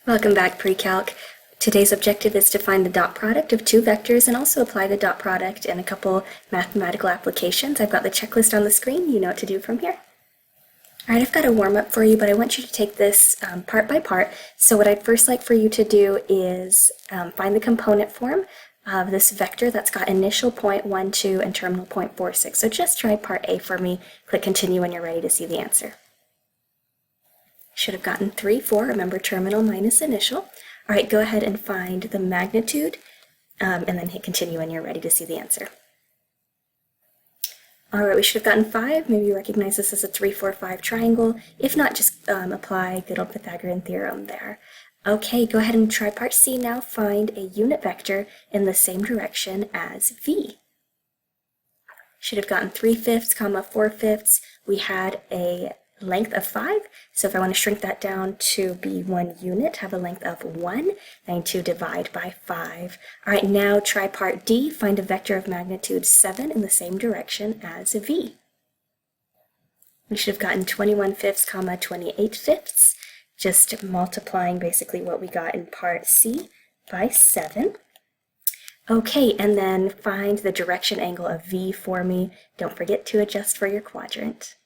Welcome back, Pre-Calc. Today's objective is to find the dot product of two vectors and also apply the dot product in a couple mathematical applications. I've got the checklist on the screen. You know what to do from here. All right, I've got a warm-up for you, but I want you to take this part by part. So what I'd first like for you to do is find the component form of this vector that's got initial point 1, 2, and terminal point 4, 6. So just try part A for me. Click continue when you're ready to see the answer. Should have gotten 3, 4. Remember, terminal minus initial. All right, go ahead and find the magnitude, and then hit continue when you're ready to see the answer. All right, we should have gotten 5. Maybe you recognize this as a 3, 4, 5 triangle. If not, just apply good old Pythagorean theorem there. Okay, go ahead and try part C now. Find a unit vector in the same direction as V. Should have gotten 3/5, 4/5. We had a length of 5, so if I want to shrink that down to be 1 unit, have a length of 1, I need to divide by 5. All right, now try part D, find a vector of magnitude 7 in the same direction as V. We should have gotten 21/5, 28/5, just multiplying basically what we got in part C by 7. Okay, and then find the direction angle of V for me. Don't forget to adjust for your quadrant.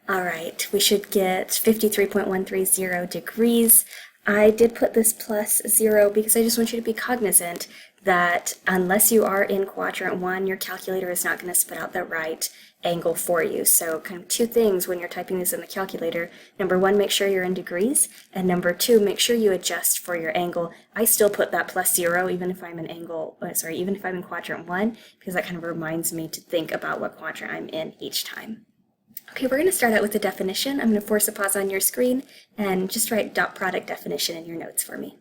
All right, we should get 53.130 degrees. I did put this plus 0 because I just want you to be cognizant that unless you are in quadrant 1, your calculator is not going to spit out the right angle for you. So kind of two things when you're typing this in the calculator. Number 1, make sure you're in degrees, and number 2, make sure you adjust for your angle. I still put that plus 0 even if I'm in even if I'm in quadrant 1, because that kind of reminds me to think about what quadrant I'm in each time. Okay, we're going to start out with the definition. I'm going to force a pause on your screen and just write dot product definition in your notes for me.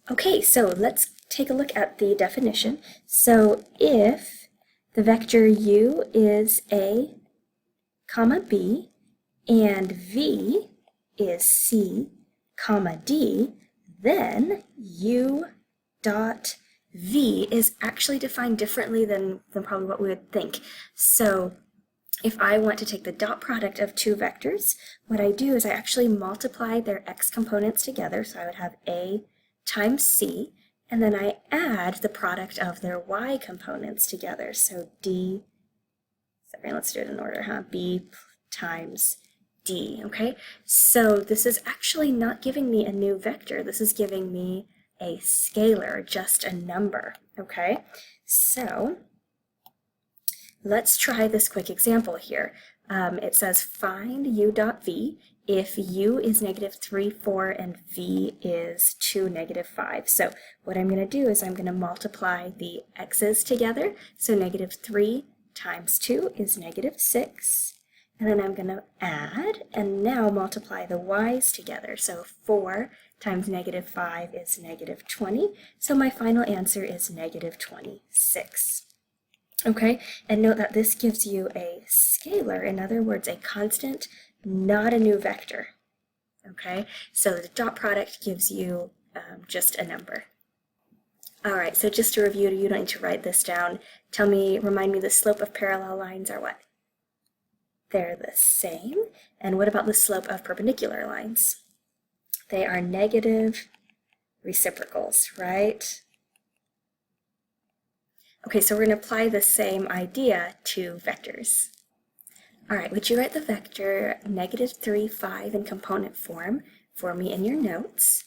Okay, so let's take a look at the definition. So if the vector u is a, comma b, and v is c, comma d, then u dot v is actually defined differently than probably what we would think. So if I want to take the dot product of two vectors, what I do is I actually multiply their x components together, so I would have a times c, and then I add the product of their y components together, so let's do it in order, b times d, okay? So this is actually not giving me a new vector, this is giving me a scalar, just a number, okay? So let's try this quick example here. It says find u dot v if u is -3, 4, and v is 2, -5. So what I'm going to do is I'm going to multiply the x's together. So -3 times 2 is -6. And then I'm going to add and now multiply the y's together. So 4 times -5 is -20. So my final answer is -26. Okay, and note that this gives you a scalar, in other words, a constant, not a new vector. Okay, so the dot product gives you just a number. All right, so just to review, you don't need to write this down. Remind me the slope of parallel lines are what? They're the same. And what about the slope of perpendicular lines? They are negative reciprocals, right? Okay, so we're going to apply the same idea to vectors. All right, would you write the vector -3, 5 in component form for me in your notes?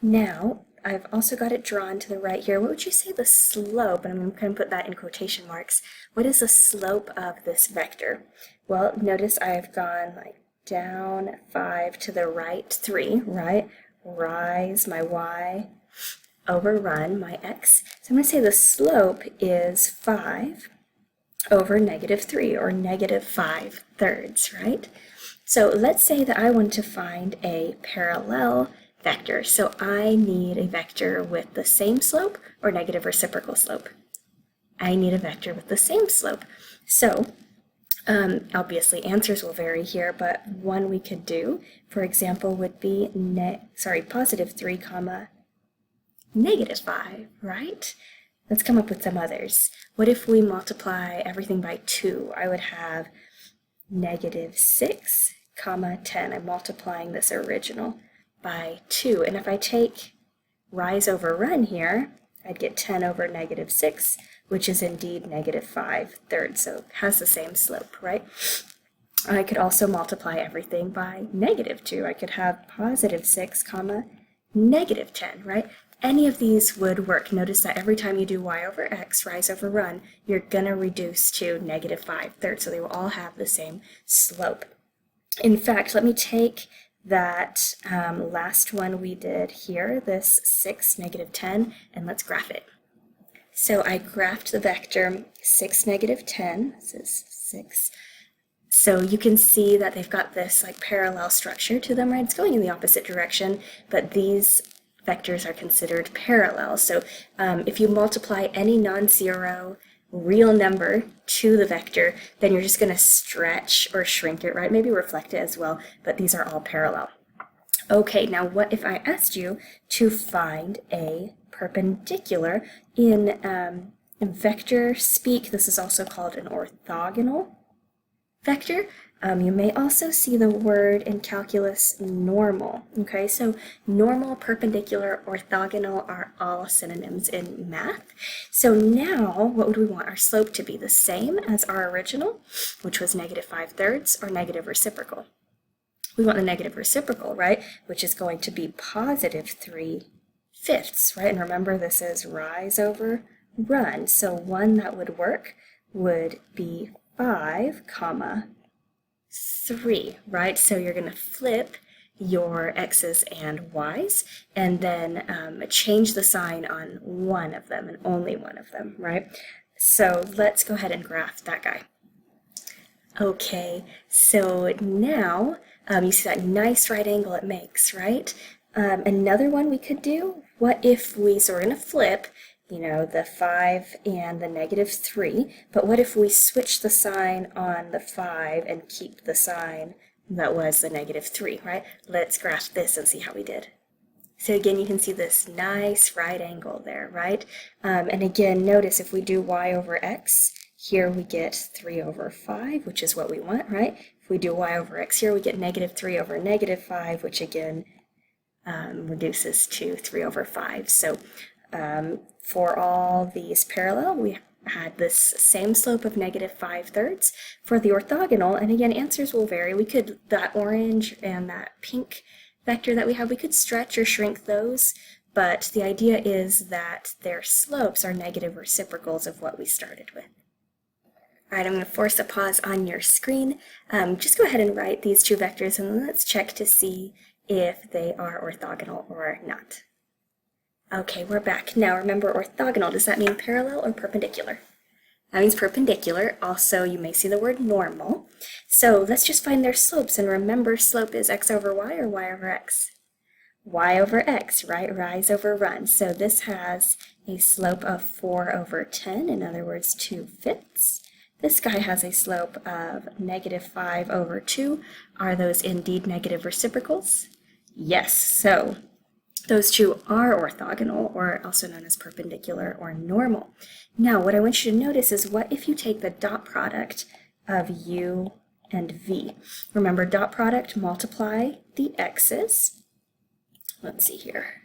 Now, I've also got it drawn to the right here. What would you say the slope, and I'm going to put that in quotation marks, what is the slope of this vector? Well, notice I've gone like down 5 to the right 3, right? Rise my y, overrun my x. So I'm going to say the slope is 5 over -3, or -5/3, right? So let's say that I want to find a parallel vector. So I need a vector with the same slope or negative reciprocal slope. I need a vector with the same slope. So obviously answers will vary here, but one we could do, for example, would be +3, -5, right? Let's come up with some others. What if we multiply everything by 2? I would have -6, 10. I'm multiplying this original by 2. And if I take rise over run here, I'd get 10 over negative 6, which is indeed negative 5/3. So it has the same slope, right? I could also multiply everything by negative 2. I could have positive 6 comma negative 10, right? Any of these would work. Notice that every time you do y over x, rise over run, you're going to reduce to negative 5/3. So they will all have the same slope. In fact, let me take that last one we did here, this 6, negative 10, and let's graph it. So I graphed the vector 6, negative 10. This is 6. So you can see that they've got this like parallel structure to them, right? It's going in the opposite direction, but these vectors are considered parallel. So if you multiply any non-zero real number to the vector, then you're just going to stretch or shrink it, right? Maybe reflect it as well, but these are all parallel. Okay, now what if I asked you to find a perpendicular? In vector speak, this is also called an orthogonal vector. You may also see the word in calculus normal. Okay, so normal, perpendicular, orthogonal are all synonyms in math. So now what would we want our slope to be? The same as our original, which was negative 5/3, or negative reciprocal? We want the negative reciprocal, right? Which is going to be positive 3/5, right? And remember, this is rise over run. So one that would work would be 5 comma 3, right? So you're going to flip your x's and y's and then change the sign on one of them and only one of them, right? So let's go ahead and graph that guy. Okay, so now you see that nice right angle it makes, right? Another one we could do, what if so we're going to flip, you know, the 5 and the negative 3, but what if we switch the sign on the 5 and keep the sign that was the negative 3, right? Let's graph this and see how we did. So again, you can see this nice right angle there, right? And again, notice if we do y over x, here we get 3 over 5, which is what we want, right? If we do y over x here, we get negative 3 over negative 5, which again reduces to 3 over 5. So for all these parallel, we had this same slope of negative 5/3. For the orthogonal, and again, answers will vary. We could, that orange and that pink vector that we have, we could stretch or shrink those, but the idea is that their slopes are negative reciprocals of what we started with. All right, I'm going to force a pause on your screen. Just go ahead and write these two vectors and let's check to see if they are orthogonal or not. Okay, we're back. Now remember, orthogonal, does that mean parallel or perpendicular? That means perpendicular. Also, you may see the word normal. So let's just find their slopes, and remember, slope is x over y or y over x? Y over x, right? Rise over run. So this has a slope of 4 over 10, in other words, 2/5. This guy has a slope of negative 5 over 2. Are those indeed negative reciprocals? Yes, so those two are orthogonal, or also known as perpendicular or normal. Now, what I want you to notice is, what if you take the dot product of u and v? Remember, dot product, multiply the x's. Let's see here.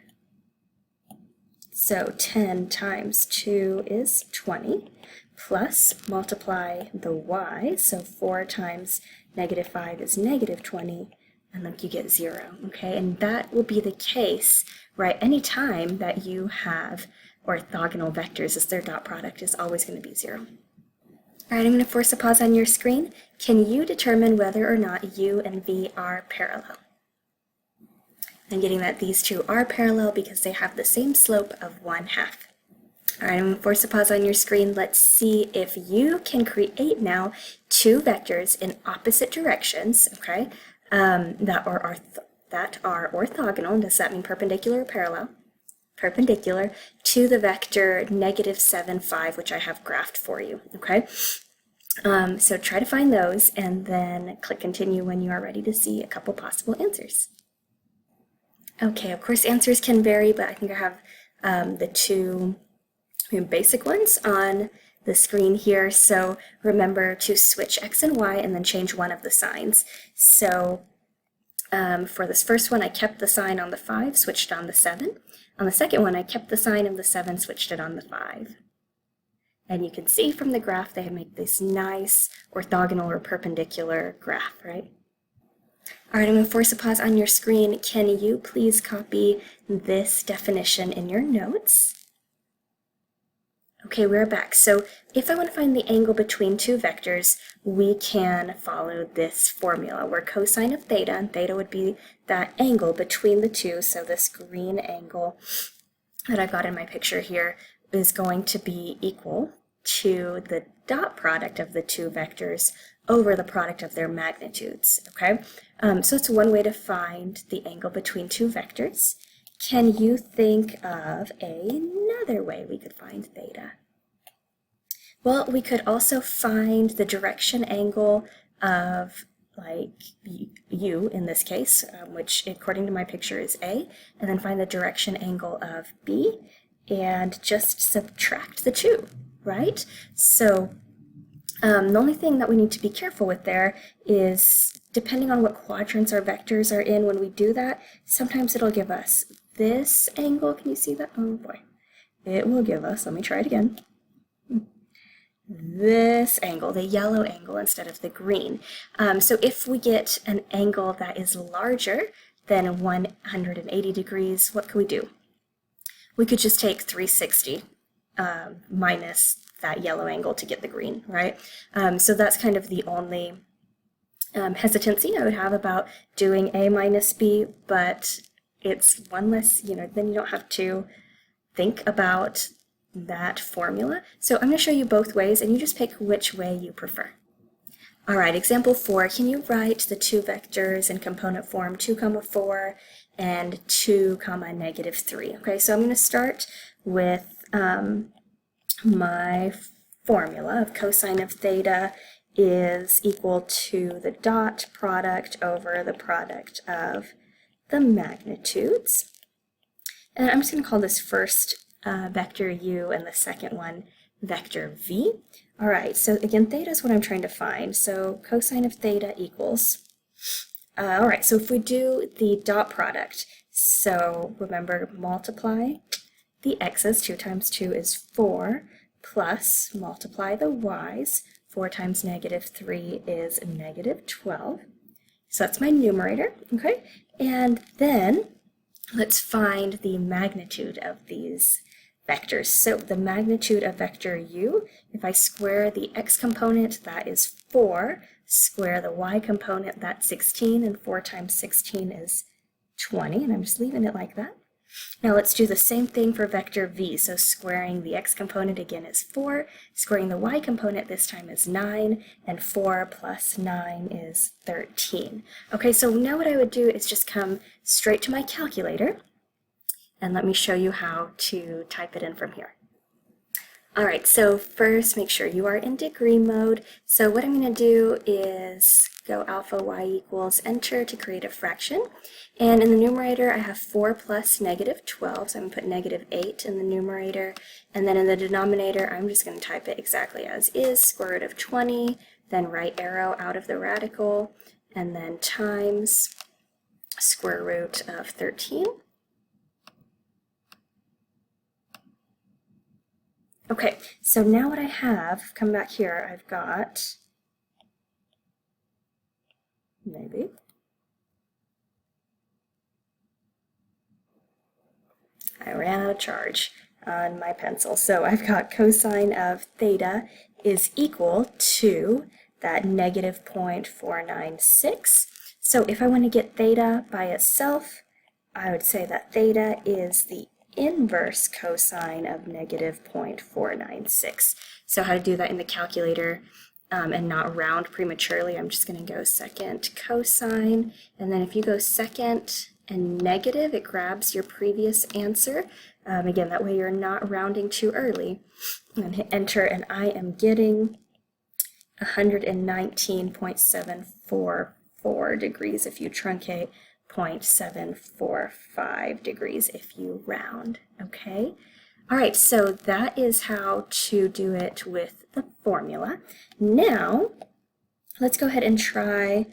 So 10 times 2 is 20, plus multiply the y, so 4 times negative 5 is negative 20, and then you get 0, okay? And that will be the case, right? Any time that you have orthogonal vectors as their dot product is always going to be 0. All right, I'm going to force a pause on your screen. Can you determine whether or not u and v are parallel? I'm getting that these two are parallel because they have the same slope of 1/2. All right, I'm going to force a pause on your screen. Let's see if you can create now two vectors in opposite directions, okay? That are orthogonal. Does that mean perpendicular or parallel? Perpendicular to the vector negative 7, 5, which I have graphed for you, okay? So try to find those and then click continue when you are ready to see a couple possible answers. Okay, of course answers can vary, but I think I have the two basic ones on the screen here. So remember to switch x and y and then change one of the signs. So For this first one, I kept the sign on the 5, switched on the 7. On the second one, I kept the sign of the 7, switched it on the 5. And you can see from the graph they make this nice orthogonal or perpendicular graph, right? All right, I'm going to force a pause on your screen. Can you please copy this definition in your notes? Okay, we're back. So if I want to find the angle between two vectors, we can follow this formula where cosine of theta, and theta would be that angle between the two, so this green angle that I've got in my picture here is going to be equal to the dot product of the two vectors over the product of their magnitudes, okay? So it's one way to find the angle between two vectors. Can you think of another way we could find theta? Well, we could also find the direction angle of, like, u in this case, which according to my picture is A, and then find the direction angle of B, and just subtract the two, right? So the only thing that we need to be careful with there is, depending on what quadrants our vectors are in when we do that, sometimes it'll give us this angle. Can you see that? Oh boy. It will give us, let me try it again, this angle, the yellow angle instead of the green. So if we get an angle that is larger than 180 degrees, what can we do? We could just take 360 minus that yellow angle to get the green, right? So that's kind of the only hesitancy I would have about doing A minus B, but it's one less, then you don't have to think about that formula. So I'm going to show you both ways, and you just pick which way you prefer. All right, example 4, can you write the two vectors in component form 2, 4, and 2, -3? Okay, so I'm going to start with my formula of cosine of theta is equal to the dot product over the product of the magnitudes. And I'm just going to call this first vector u and the second one vector v. All right, so again, theta is what I'm trying to find. So cosine of theta equals, all right, so if we do the dot product, so remember, multiply the x's, 2 times 2 is 4, plus multiply the y's, 4 times -3 is -12. So that's my numerator, okay? And then let's find the magnitude of these vectors. So the magnitude of vector u, if I square the x component, that is 4, square the y component, that's 16, and 4 times 16 is 20, and I'm just leaving it like that. Now let's do the same thing for vector v. So squaring the x component again is 4, squaring the y component this time is 9, and 4 plus 9 is 13. Okay, so now what I would do is just come straight to my calculator, and let me show you how to type it in from here. All right, so first make sure you are in degree mode. So what I'm going to do is go alpha y equals enter to create a fraction. And in the numerator, I have 4 plus -12, so I'm going to put -8 in the numerator. And then in the denominator, I'm just going to type it exactly as is, square root of 20, then right arrow out of the radical, and then times square root of 13. Okay, so now what I have, come back here, I've got, maybe, I ran out of charge on my pencil. So I've got cosine of theta is equal to that -0.496. So if I want to get theta by itself, I would say that theta is the inverse cosine of -0.496. So how to do that in the calculator and not round prematurely, I'm just going to go second cosine, and then if you go second and negative, it grabs your previous answer. Again, that way you're not rounding too early. And hit enter, and I am getting 119.744 degrees if you truncate, 0.745 degrees if you round, okay? All right, so that is how to do it with the formula. Now, let's go ahead and try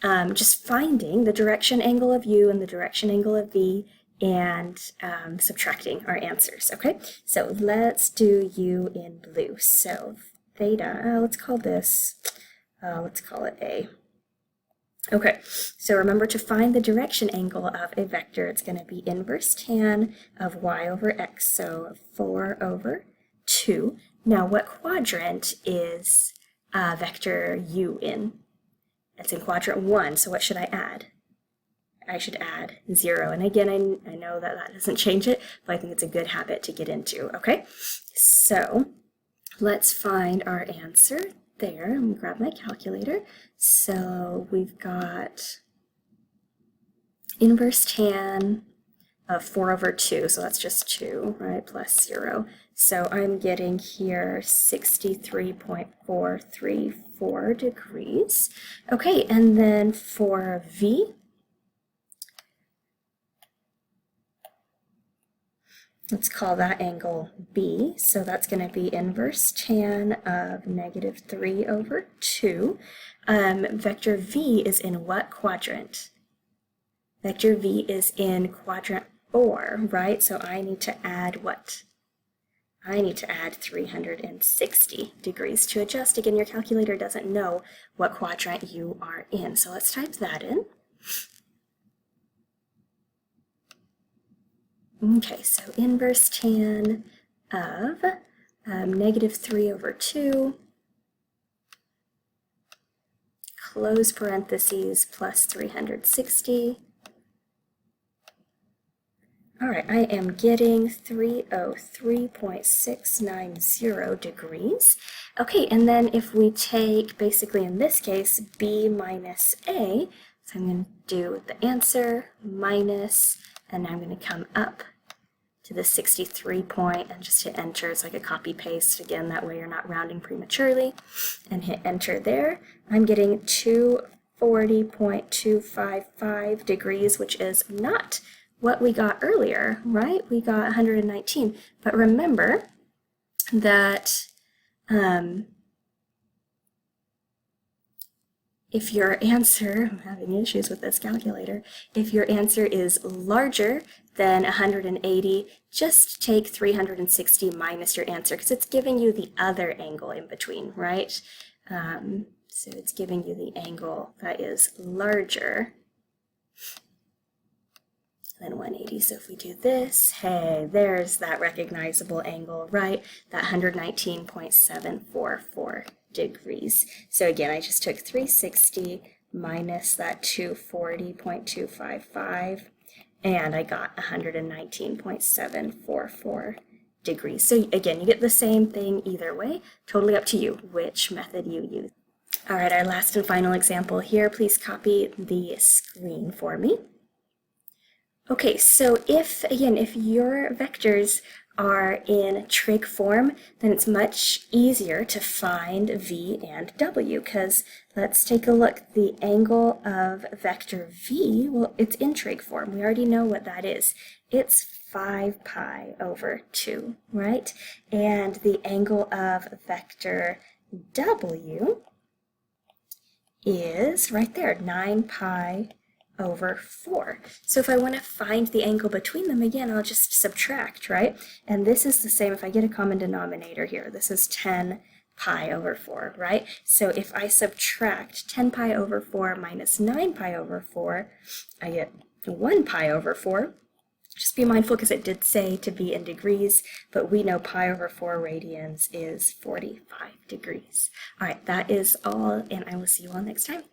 just finding the direction angle of u and the direction angle of v and subtracting our answers, okay? So let's do u in blue. So theta, let's call this, let's call it a. Okay, so remember to find the direction angle of a vector, it's going to be inverse tan of y over x, so 4 over 2. Now, what quadrant is vector u in? It's in quadrant 1, so what should I add? I should add 0. And again, I know that that doesn't change it, but I think it's a good habit to get into, okay? So let's find our answer there. I'm going to grab my calculator. So we've got inverse tan of 4 over 2, so that's just 2, right, plus 0. So I'm getting here 63.434 degrees. Okay, and then for V, let's call that angle B. So that's going to be inverse tan of -3 over 2. Vector V is in what quadrant? Vector V is in quadrant 4, right? So I need to add what? I need to add 360 degrees to adjust. Again, your calculator doesn't know what quadrant you are in. So let's type that in. Okay, so inverse tan of -3 over 2, close parentheses, plus 360. All right, I am getting 303.690 degrees. Okay, and then if we take, basically in this case, B minus A, so I'm going to do the answer minus, and I'm going to come up to the 63 point and just hit enter. It's like a copy paste. Again, that way you're not rounding prematurely. And hit enter there. I'm getting 240.255 degrees, which is not what we got earlier, right? We got 119. But remember that if your answer, I'm having issues with this calculator, if your answer is larger than 180, just take 360 minus your answer, because it's giving you the other angle in between, right? So it's giving you the angle that is larger than 180. So if we do this, hey, there's that recognizable angle, right? That 119.744 degrees. So again, I just took 360 minus that 240.255, and I got 119.744 degrees. So again, you get the same thing either way, totally up to you which method you use. All right, our last and final example here, please copy the screen for me. Okay, so if your vectors are in trig form, then it's much easier to find v and w, because let's take a look. The angle of vector v, well, it's in trig form. We already know what that is. It's 5 pi over 2, right? And the angle of vector w is right there, 9 pi over 4. So if I want to find the angle between them, again, I'll just subtract, right? And this is the same if I get a common denominator here. This is 10 pi over 4, right? So if I subtract 10 pi over 4 minus 9 pi over 4, I get 1 pi over 4. Just be mindful because it did say to be in degrees, but we know pi over 4 radians is 45 degrees. All right, that is all, and I will see you all next time.